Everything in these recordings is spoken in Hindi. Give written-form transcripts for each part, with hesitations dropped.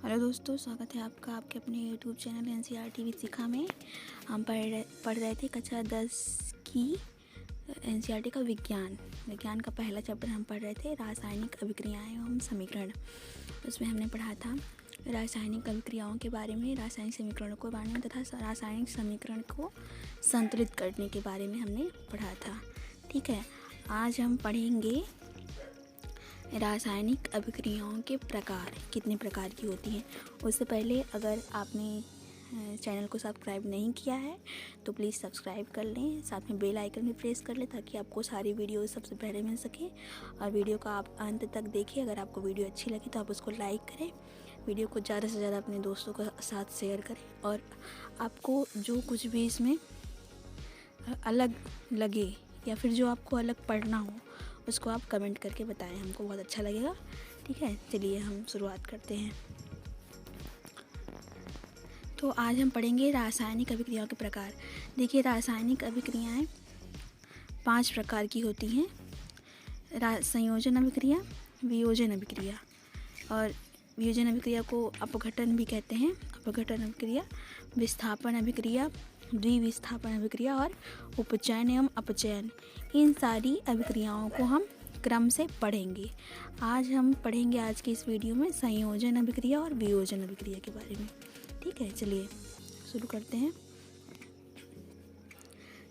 हेलो दोस्तों, स्वागत है आपका आपके अपने यूट्यूब चैनल एनसीईआरटी विद शिखा में। हम पढ़ रहे थे कक्षा 10 की एनसीईआरटी का विज्ञान का पहला चैप्टर हम पढ़ रहे थे, रासायनिक अभिक्रियाएं एवं समीकरण। उसमें हमने पढ़ा था रासायनिक अभिक्रियाओं के बारे में, रासायनिक समीकरणों के बारे में तथा रासायनिक समीकरण को संतुलित करने के बारे में हमने पढ़ा था। ठीक है, आज हम पढ़ेंगे रासायनिक अभिक्रियाओं के प्रकार, कितने प्रकार की होती हैं। उससे पहले अगर आपने चैनल को सब्सक्राइब नहीं किया है तो प्लीज़ सब्सक्राइब कर लें, साथ में बेल आइकन भी प्रेस कर लें ताकि आपको सारी वीडियो सबसे पहले मिल सके। और वीडियो को आप अंत तक देखिए। अगर आपको वीडियो अच्छी लगी तो आप उसको लाइक करें, वीडियो को ज़्यादा से ज़्यादा अपने दोस्तों के साथ शेयर करें। और आपको जो कुछ भी इसमें अलग लगे या फिर जो आपको अलग पढ़ना हो उसको आप कमेंट करके बताएं, हमको बहुत अच्छा लगेगा। ठीक है, चलिए हम शुरुआत करते हैं। तो आज हम पढ़ेंगे रासायनिक अभिक्रियाओं के प्रकार। देखिए, रासायनिक अभिक्रियाएं 5 प्रकार की होती हैं। संयोजन अभिक्रिया, वियोजन अभिक्रिया, और वियोजन अभिक्रिया को अपघटन भी कहते हैं। अपघटन अभिक्रिया, विस्थापन अभिक्रिया, द्विविस्थापन अभिक्रिया और उपचयन एवं अपचयन। इन सारी अभिक्रियाओं को हम क्रम से पढ़ेंगे। आज हम पढ़ेंगे आज की इस वीडियो में संयोजन अभिक्रिया और वियोजन अभिक्रिया के बारे में। ठीक है, चलिए शुरू करते हैं।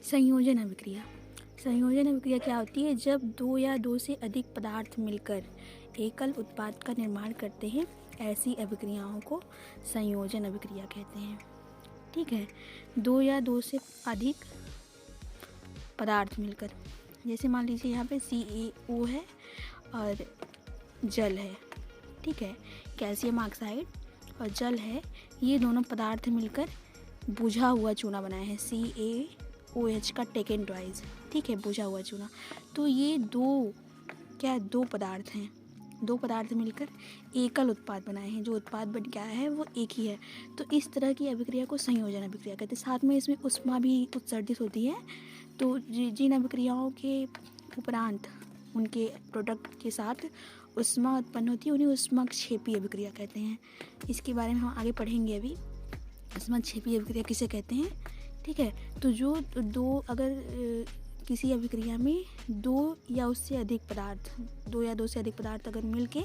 संयोजन अभिक्रिया। संयोजन अभिक्रिया क्या होती है? जब 2 या 2 से अधिक पदार्थ मिलकर एकल उत्पाद का निर्माण करते हैं, ऐसी अभिक्रियाओं को संयोजन अभिक्रिया कहते हैं। ठीक है, 2 या 2 से अधिक पदार्थ मिलकर, जैसे मान लीजिए यहाँ पे CaO है और जल है। ठीक है, कैल्शियम ऑक्साइड और जल है, ये दोनों पदार्थ मिलकर बुझा हुआ चूना बनाए हैं, CaOH का टेकन ट्वाइस। ठीक है, बुझा हुआ चूना। तो ये दो पदार्थ हैं, 2 पदार्थ मिलकर एकल उत्पाद बनाए हैं। जो उत्पाद बन गया है वो एक ही है। तो इस तरह की अभिक्रिया को संयोजन अभिक्रिया कहते हैं। साथ में इसमें उष्मा भी उत्सर्जित होती है। तो जिन अभिक्रियाओं के उपरांत उनके प्रोडक्ट के साथ उष्मा उत्पन्न होती है उन्हें ऊष्माक्षेपी अभिक्रिया कहते हैं। इसके बारे में हम आगे पढ़ेंगे अभी, ऊष्माक्षेपी अभिक्रिया किसे कहते हैं। ठीक है, तो जो अगर किसी अभिक्रिया में 2 या उससे अधिक पदार्थ, 2 या 2 से अधिक पदार्थ अगर मिलके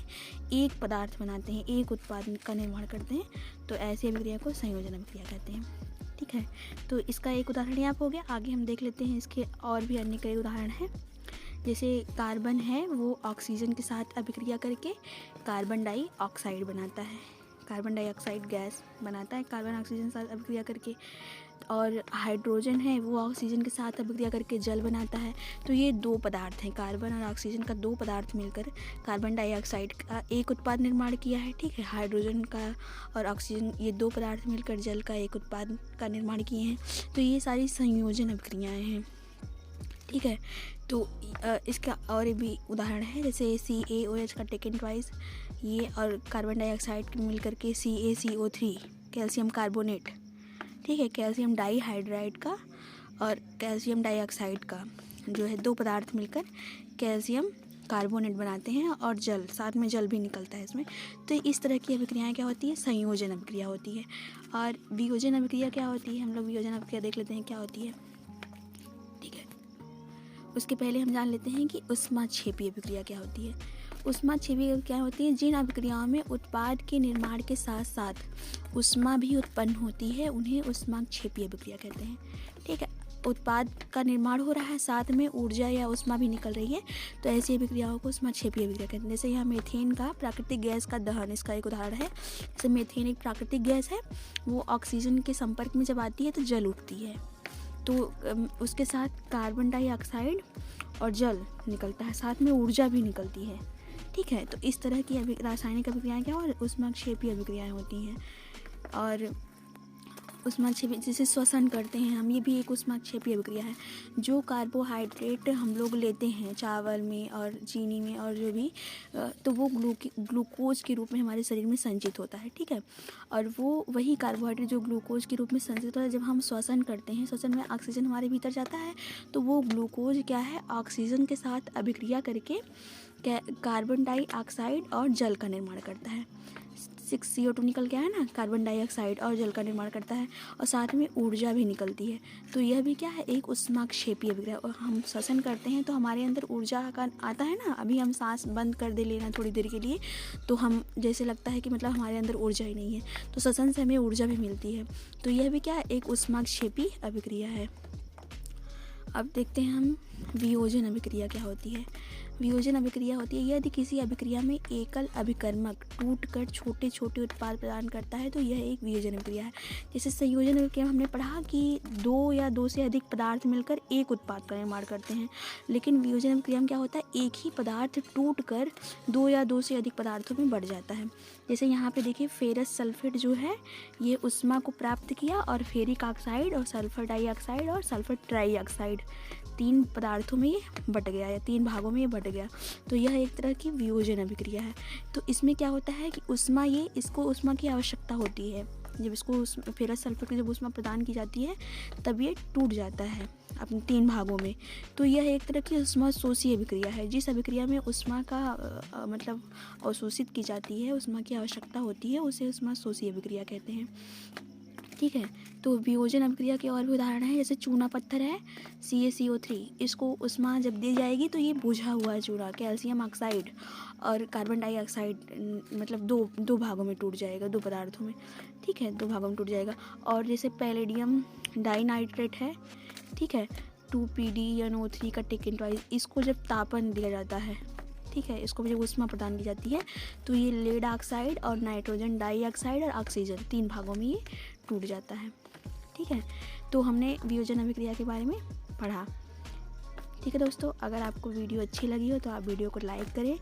एक पदार्थ बनाते हैं, एक उत्पाद का निर्माण करते हैं, तो ऐसी अभिक्रिया को संयोजन अभिक्रिया कहते हैं। ठीक है, तो इसका एक उदाहरण यहाँ हो गया। आगे हम देख लेते हैं इसके और भी अन्य कई उदाहरण हैं। जैसे कार्बन है, वो ऑक्सीजन के साथ अभिक्रिया करके कार्बन डाइऑक्साइड बनाता है, कार्बन डाइऑक्साइड गैस बनाता है कार्बन ऑक्सीजन के साथ अभिक्रिया करके। और हाइड्रोजन है, वो ऑक्सीजन के साथ अभिक्रिया करके जल बनाता है। तो ये 2 पदार्थ हैं, कार्बन और ऑक्सीजन का 2 पदार्थ मिलकर कार्बन डाइऑक्साइड का एक उत्पाद निर्माण किया है। ठीक है, हाइड्रोजन का और ऑक्सीजन, ये 2 पदार्थ मिलकर जल का एक उत्पाद का निर्माण किए हैं। तो ये सारी संयोजन अभिक्रियाएँ हैं। ठीक है, तो इसका और भी उदाहरण है, जैसे CaOH का टेकन ट्वाइस, ये और कार्बन डाइऑक्साइड मिलकर के CaCO3 कैल्शियम कार्बोनेट। ठीक है, कैल्शियम डाइहाइड्राइड का और कैल्शियम डाइऑक्साइड का जो है 2 पदार्थ मिलकर कैल्शियम कार्बोनेट बनाते हैं और जल, साथ में जल भी निकलता है इसमें। तो इस तरह की अभिक्रियाएं क्या होती है? संयोजन अभिक्रिया होती है। और वियोजन अभिक्रिया क्या होती है? हम लोग वियोजन अभिक्रिया देख लेते हैं क्या होती है। ठीक है, उसके पहले हम जान लेते हैं कि ऊष्माक्षेपी अभिक्रिया क्या होती है। ऊष्माक्षेपी क्या होती है? जिन अभिक्रियाओं में उत्पाद के निर्माण के साथ साथ ऊष्मा भी उत्पन्न होती है, उन्हें ऊष्माक्षेपी अभिक्रिया कहते हैं। ठीक है, उत्पाद का निर्माण हो रहा है, साथ में ऊर्जा या ऊष्मा भी निकल रही है, तो ऐसी अभिक्रियाओं को ऊष्माक्षेपी अभिक्रिया कहते हैं। जैसे यहाँ मीथेन का प्राकृतिक गैस का दहन, इसका एक उदाहरण है। जैसे मीथेन एक प्राकृतिक गैस है, वो ऑक्सीजन के संपर्क में जब आती है तो जल उठती है, तो उसके साथ कार्बन डाइऑक्साइड और जल निकलता है, साथ में ऊर्जा भी निकलती है। ठीक है, तो इस तरह की रासायनिक अभिक्रियाएं क्या और ऊष्माक्षेपी अभिक्रियाएं होती हैं। और ऊष्माक्षेपी जिसे श्वसन करते हैं हम, ये भी एक ऊष्माक्षेपी अभिक्रिया है। जो कार्बोहाइड्रेट हम लोग लेते हैं चावल में और चीनी में और जो भी, तो वो ग्लूकोज के रूप में हमारे शरीर में संचित होता है। ठीक है, और वो वही कार्बोहाइड्रेट जो ग्लूकोज के रूप में संचित होता है, जब हम श्वसन करते हैं, श्वसन में ऑक्सीजन हमारे भीतर जाता है, तो वो ग्लूकोज क्या है, ऑक्सीजन के साथ अभिक्रिया करके कार्बन डाइऑक्साइड और जल का निर्माण करता है। 6 CO2 निकल के आया ना, कार्बन डाइऑक्साइड, और जल का निर्माण करता है, और साथ में ऊर्जा भी निकलती है। तो यह भी क्या है, एक ऊष्माक्षेपी अभिक्रिया। और हम श्वसन करते हैं तो हमारे अंदर ऊर्जा का आता है ना, अभी हम सांस बंद कर दे लेना थोड़ी देर के लिए, तो हम जैसे लगता है कि मतलब हमारे अंदर ऊर्जा ही नहीं है, तो श्वसन से हमें ऊर्जा भी मिलती है। तो यह भी क्या है, एक ऊष्माक्षेपी अभिक्रिया है। अब देखते हैं हम वियोजन अभिक्रिया क्या होती है। वियोजन अभिक्रिया होती है यदि किसी अभिक्रिया में एकल अभिकर्मक टूटकर छोटे छोटे उत्पाद प्रदान करता है, तो यह एक वियोजन अभिक्रिया है। जैसे संयोजन अभिक्रिया में हमने पढ़ा कि 2 या 2 से अधिक पदार्थ मिलकर एक उत्पाद का निर्माण करते हैं, लेकिन वियोजन अभिक्रिया में क्या होता है, एक ही पदार्थ टूटकर 2 या 2 से अधिक पदार्थों में बढ़ जाता है। जैसे यहाँ पे देखिए फेरस सल्फेट जो है ये ऊष्मा को प्राप्त किया, और फेरिक ऑक्साइड और सल्फर डाइऑक्साइड और सल्फर ट्राइऑक्साइड 3 पदार्थों में ये बट गया, या 3 भागों में ये बट गया। तो यह एक तरह की वियोजन अभिक्रिया है। तो इसमें क्या होता है कि ऊष्मा, ये इसको ऊष्मा की आवश्यकता होती है। जब इसको फेरस सल्फेट को जब ऊष्मा प्रदान की जाती है तब ये टूट जाता है अपने 3 भागों में। तो यह एक तरह की ऊष्मा शोषी अभिक्रिया है। जिस अभिक्रिया में ऊष्मा का मतलब अवशोषित की जाती है, ऊष्मा की आवश्यकता होती है, उसे ऊष्मा शोषी अभिक्रिया कहते हैं। ठीक है, तो वियोजन अभिक्रिया के और भी उदाहरण हैं, जैसे चूना पत्थर है CaCO3, इसको ऊष्मा जब दी जाएगी तो ये बुझा हुआ है चूना, कैल्शियम ऑक्साइड और कार्बन डाइऑक्साइड मतलब दो भागों में टूट जाएगा, 2 पदार्थों में। ठीक है, 2 भागों में टूट जाएगा। और जैसे पैलेडियम डाइनाइट्रेट है, ठीक है, 2PdNO3 का टेकन ट्वाइस, इसको जब तापन दिया जाता है, ठीक है, इसको जब ऊष्मा प्रदान की जाती है तो ये लेड ऑक्साइड और नाइट्रोजन डाइऑक्साइड और ऑक्सीजन 3 भागों में ये टूट जाता है। ठीक है, तो हमने वियोजन अभिक्रिया के बारे में पढ़ा। ठीक है दोस्तों, अगर आपको वीडियो अच्छी लगी हो तो आप वीडियो को लाइक करें,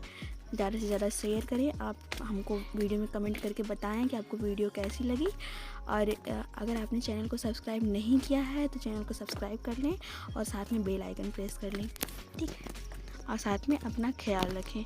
ज़्यादा से ज़्यादा शेयर करें। आप हमको वीडियो में कमेंट करके बताएं कि आपको वीडियो कैसी लगी। और अगर आपने चैनल को सब्सक्राइब नहीं किया है तो चैनल को सब्सक्राइब कर लें और साथ में बेल आइकन प्रेस कर लें। ठीक है, और साथ में अपना ख्याल रखें।